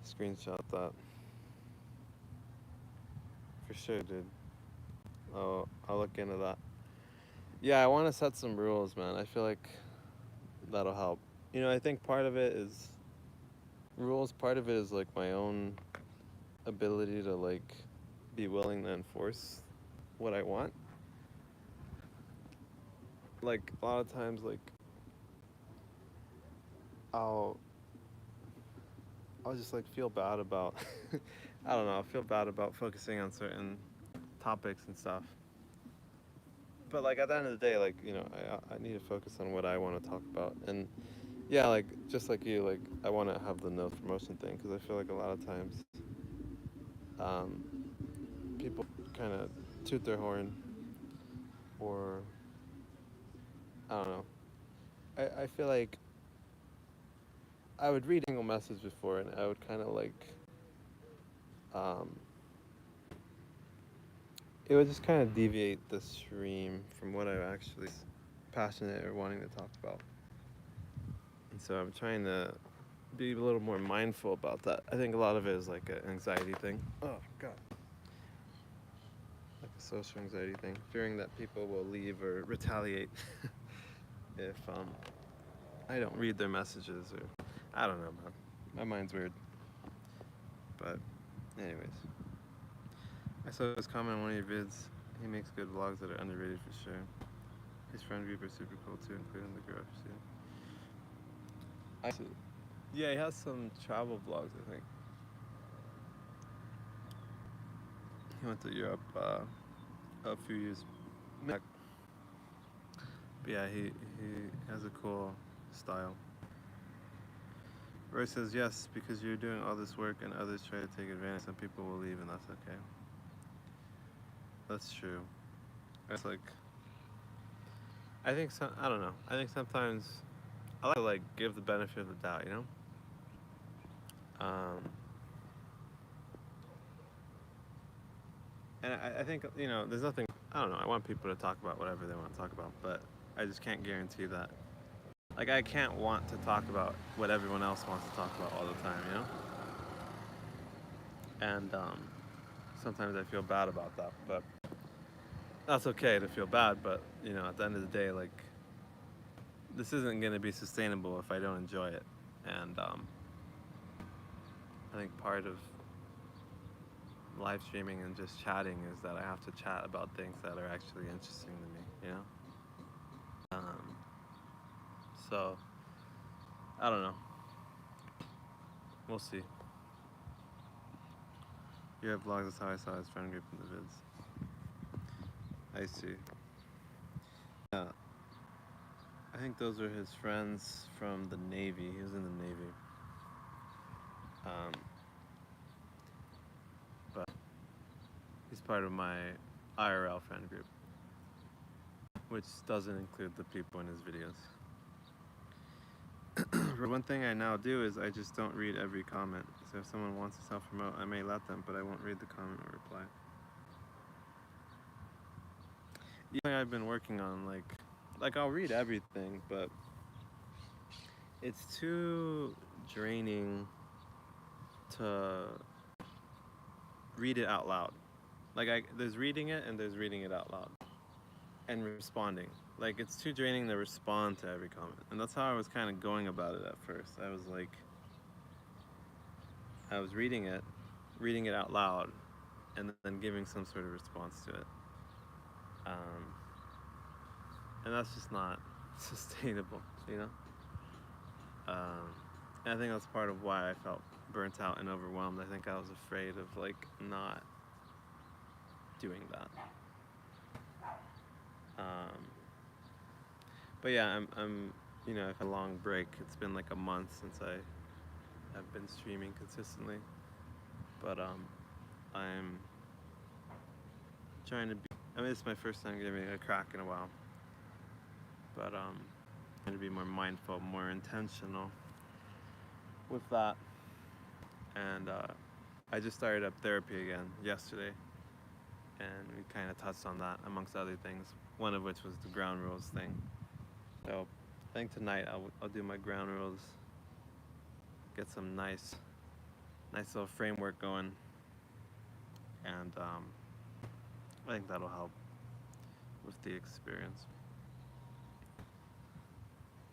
screenshot that. For sure, dude. I'll look into that. Yeah, I want to set some rules, man. I feel like that'll help. You know, I think part of it is rules. Part of it is like my own ability to like be willing to enforce what I want. Like a lot of times, like I'll just like feel bad about I don't know, I feel bad about focusing on certain topics and stuff. But like at the end of the day, like, you know, I need to focus on what I want to talk about. And yeah, like just like you, like I want to have the no promotion thing because I feel like a lot of times people kind of toot their horn, or I don't know. I feel like I would read a single message before and I would kind of like um, it would just kind of deviate the stream from what I'm actually passionate or wanting to talk about. And so I'm trying to be a little more mindful about that. I think a lot of it is like an anxiety thing. Oh god. Like social anxiety thing, fearing that people will leave or retaliate if I don't read their messages, or I don't know, man. My mind's weird. But anyways, I saw this comment on one of your vids. He makes good vlogs that are underrated for sure. His friend group are super cool too, including the girl. I see. Yeah, he has some travel vlogs, I think. He went to Europe a few years back. But yeah, he has a cool style. Roy says, yes, because you're doing all this work and others try to take advantage. Some people will leave and that's okay. That's true. It's like, I think, I don't know. I think sometimes I like to give the benefit of the doubt, you know? And I think, there's nothing, I don't know, I want people to talk about whatever they want to talk about, but I just can't guarantee that. Like, I can't want to talk about what everyone else wants to talk about all the time, you know? And sometimes I feel bad about that, but that's okay to feel bad, but, at the end of the day, like, this isn't going to be sustainable if I don't enjoy it. And I think part of live streaming and just chatting is that I have to chat about things that are actually interesting to me, you know? So, I don't know. We'll see. Your vlogs is how I saw his friend group in the vids. I see. Yeah. I think those are his friends from the Navy. He was in the Navy. But he's part of my IRL friend group, which doesn't include the people in his videos. One thing I now do is I just don't read every comment. So if someone wants to self-promote, I may let them, but I won't read the comment or reply. Yeah, I've been working on, like I'll read everything, but it's too draining to read it out loud. Like, there's reading it and there's reading it out loud and responding. Like, it's too draining to respond to every comment. And that's how I was kind of going about it at first. I was reading it out loud, and then giving some sort of response to it. And that's just not sustainable, you know? And I think that's part of why I felt burnt out and overwhelmed. I think I was afraid of, not doing that. But yeah, I'm I've had a long break. It's been like a month since I have been streaming consistently. But I'm trying to be, this is my first time giving it a crack in a while. But trying to be more mindful, more intentional with that. And I just started up therapy again yesterday. And we kind of touched on that amongst other things, one of which was the ground rules thing. So I think tonight I'll do my ground rules, get some nice little framework going, and I think that'll help with the experience.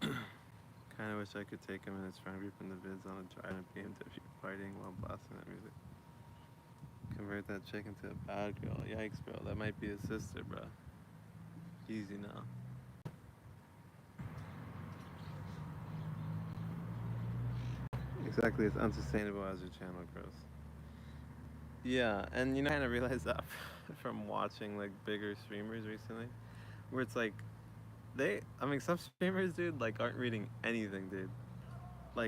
Kind of wish I could take him and his friend group in the vids on a drive and BMW fighting while blasting that music. Convert that chick into a bad girl. Yikes, bro. That might be his sister, bro. Easy now. Exactly, it's unsustainable as your channel grows. Yeah, and I kind of realized that from watching bigger streamers recently, where it's some streamers, dude, aren't reading anything, dude.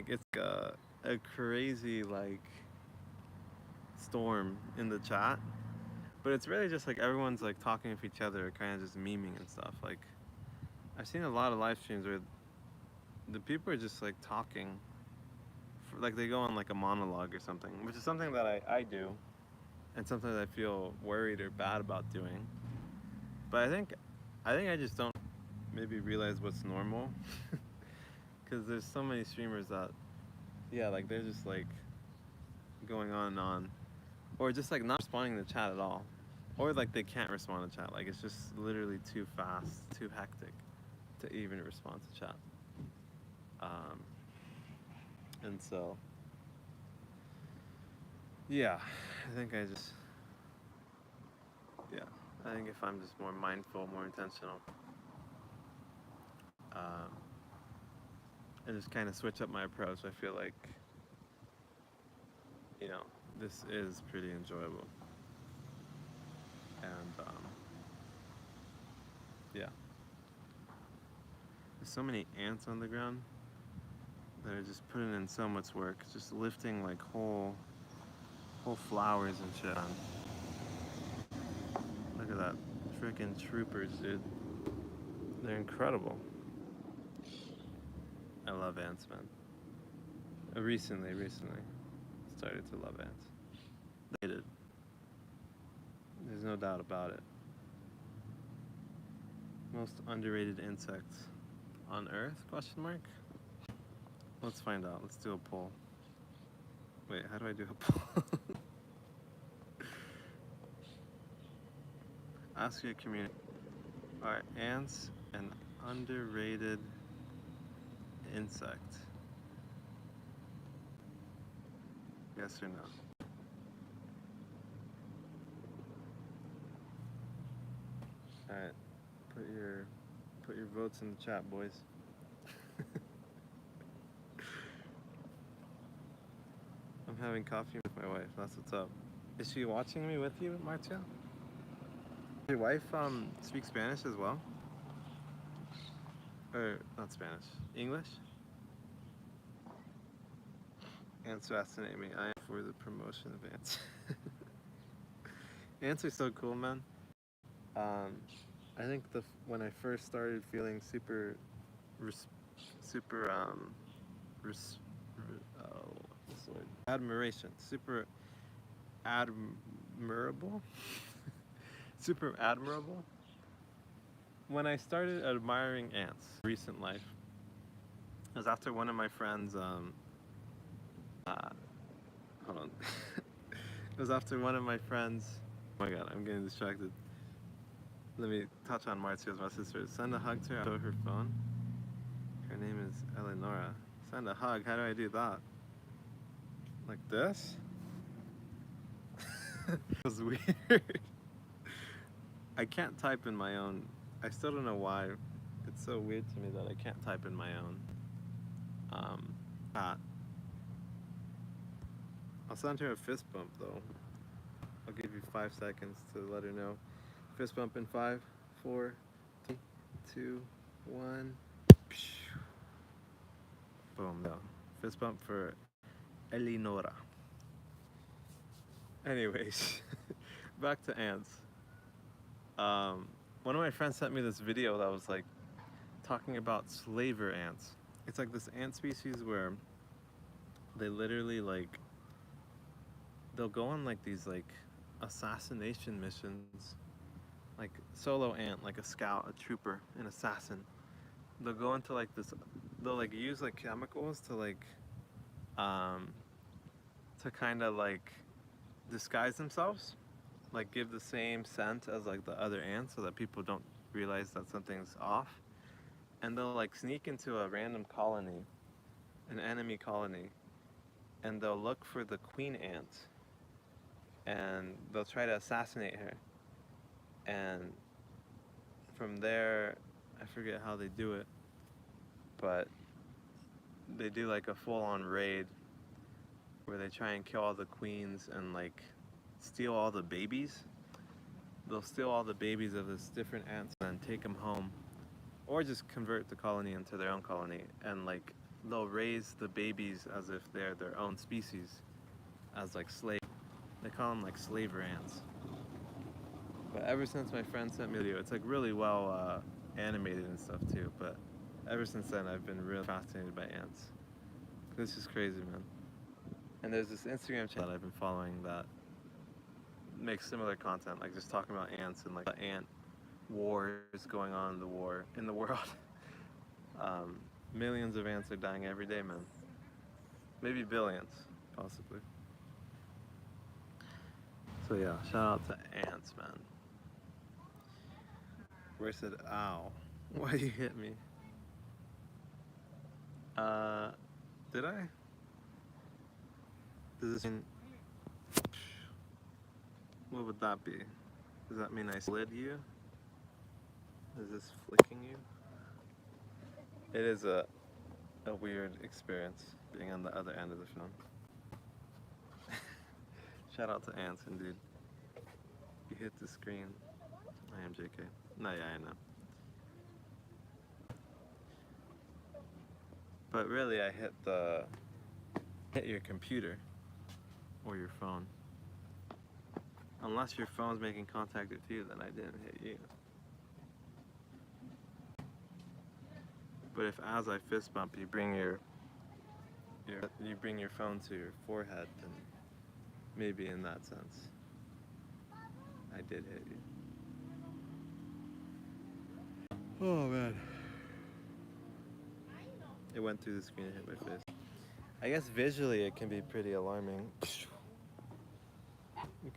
It's a crazy storm in the chat, but it's really just everyone's talking with each other, kind of just memeing and stuff. I've seen a lot of live streams where the people are just talking, they go on a monologue or something, which is something that I do, and sometimes I feel worried or bad about doing. But I think I just don't maybe realize what's normal, because there's so many streamers that, yeah, they're just going on and on, or just not responding to the chat at all. or like they can't respond to chat. Like it's just literally too fast, too hectic to even respond to chat. Um, and so, yeah, I think I just, yeah, I think if I'm just more mindful, more intentional, um, and just kind of switch up my approach, I feel like, you know, this is pretty enjoyable. And yeah, there's so many ants on the ground that are just putting in so much work, just lifting like whole flowers and shit on. Look at that, freaking troopers, dude. They're incredible. I love ants, man. Recently started to love ants. They did. There's no doubt about it. Most underrated insect on Earth? Question mark. Let's find out. Let's do a poll. Wait, how do I do a poll? Ask your community. Are ants an underrated insect? Yes or no? Alright, put your votes in the chat, boys. I'm having coffee with my wife. That's what's up. Is she watching me with you, Marcia? Your wife speaks Spanish as well? Or not Spanish, English? Ants fascinate me. I am for the promotion of ants. Ants are so cool, man. I think when I first started feeling super, super what's the word? Admiration, super admirable, super admirable. When I started admiring ants, recent life, it was after one of my friends. Hold on. It was after one of my friends. Oh my god, I'm getting distracted. Let me touch on Marcia's my sister. Send a hug to her. Show her phone. Her name is Eleonora. Send a hug. How do I do that? Like this? It was weird. I can't type in my own. I still don't know why. It's so weird to me that I can't type in my own chat. I'll send her a fist bump though. I'll give you 5 seconds to let her know. Fist bump in 5, 4, 3, 2, 1. Boom, no. Fist bump for Eleonora. Anyways, back to ants. One of my friends sent me this video that was like talking about slaver ants. It's like this ant species where they literally like, they'll go on like these like assassination missions, like solo ant, like a scout, a trooper, an assassin. They'll go into like this, they'll like use like chemicals to like to kind of like disguise themselves, like give the same scent as like the other ants so that people don't realize that something's off. And they'll like sneak into a random colony, an enemy colony, and they'll look for the queen ant and they'll try to assassinate her. And from there, I forget how they do it, but they do like a full-on raid where they try and kill all the queens and like steal all the babies. They'll steal all the babies of this different ants and take them home, or just convert the colony into their own colony, and like they'll raise the babies as if they're their own species, as like slave. They call them like slaver ants. But ever since my friend sent me the video, it's like really well animated and stuff too. But ever since then, I've been really fascinated by ants. This is crazy, man. And there's this Instagram channel that I've been following that makes similar content, like just talking about ants and like the ant wars going on in the world. Millions of ants are dying every day, man. Maybe billions, possibly. So yeah, shout out to ants, man. Roy said, ow. Why you hit me? Did I? Does this mean... What would that be? Does that mean I slid you? Is this flicking you? It is a weird experience being on the other end of the phone. Shout out to Anson, dude. You hit the screen. I am JK. No, yeah, I know. But really, I hit your computer or your phone. Unless your phone's making contact with you, then I didn't hit you. But if as I fist bump, you bring your phone to your forehead, then maybe in that sense, I did hit you. Oh man. It went through the screen and hit my face. I guess visually it can be pretty alarming. It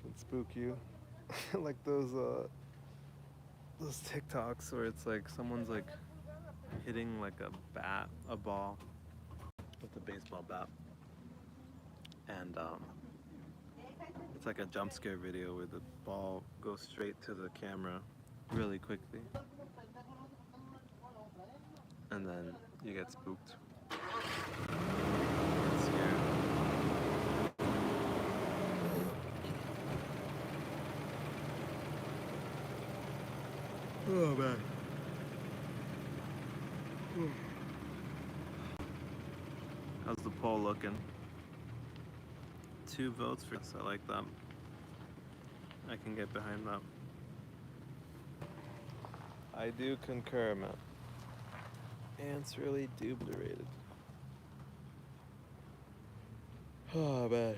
can spook you. Like those TikToks where it's like someone's like hitting like a ball with a baseball bat. And it's like a jump scare video where the ball goes straight to the camera really quickly. And then you get spooked. Get scared. Oh man. How's the poll looking? 2 votes for us. I like that. I can get behind that. I do concur, man. Ants really duberated. Oh man.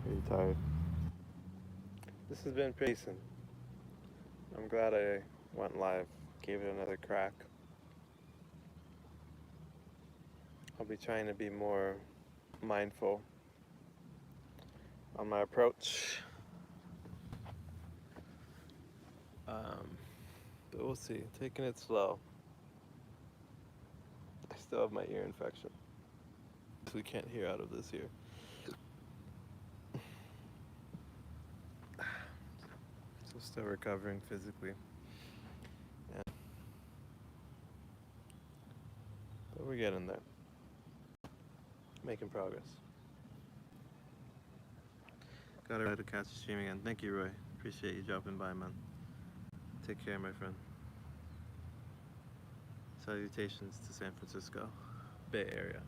Pretty tired. This has been pretty decent. I'm glad I went live, gave it another crack. I'll be trying to be more mindful on my approach. But we'll see. Taking it slow. I still have my ear infection, so we can't hear out of this ear. So still recovering physically. Yeah. But we're getting there. Making progress. Gotta try to catch the stream again. Thank you, Roy. Appreciate you dropping by, man. Take care, my friend. Salutations to San Francisco Bay Area.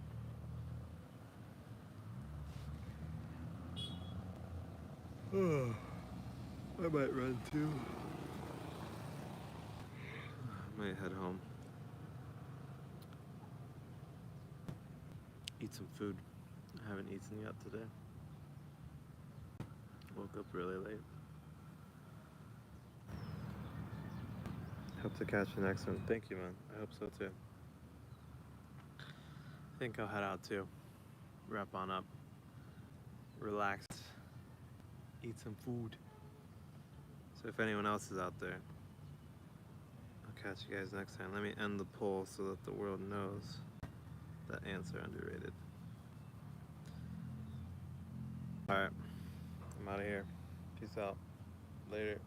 I might run too. I might head home. Eat some food. I haven't eaten yet today. Woke up really late. Hope to catch the next one. Thank you, man. I hope so too. I think I'll head out too. Wrap on up. Relax. Eat some food. So if anyone else is out there, I'll catch you guys next time. Let me end the poll so that the world knows that ants are underrated. Alright. I'm out of here. Peace out. Later.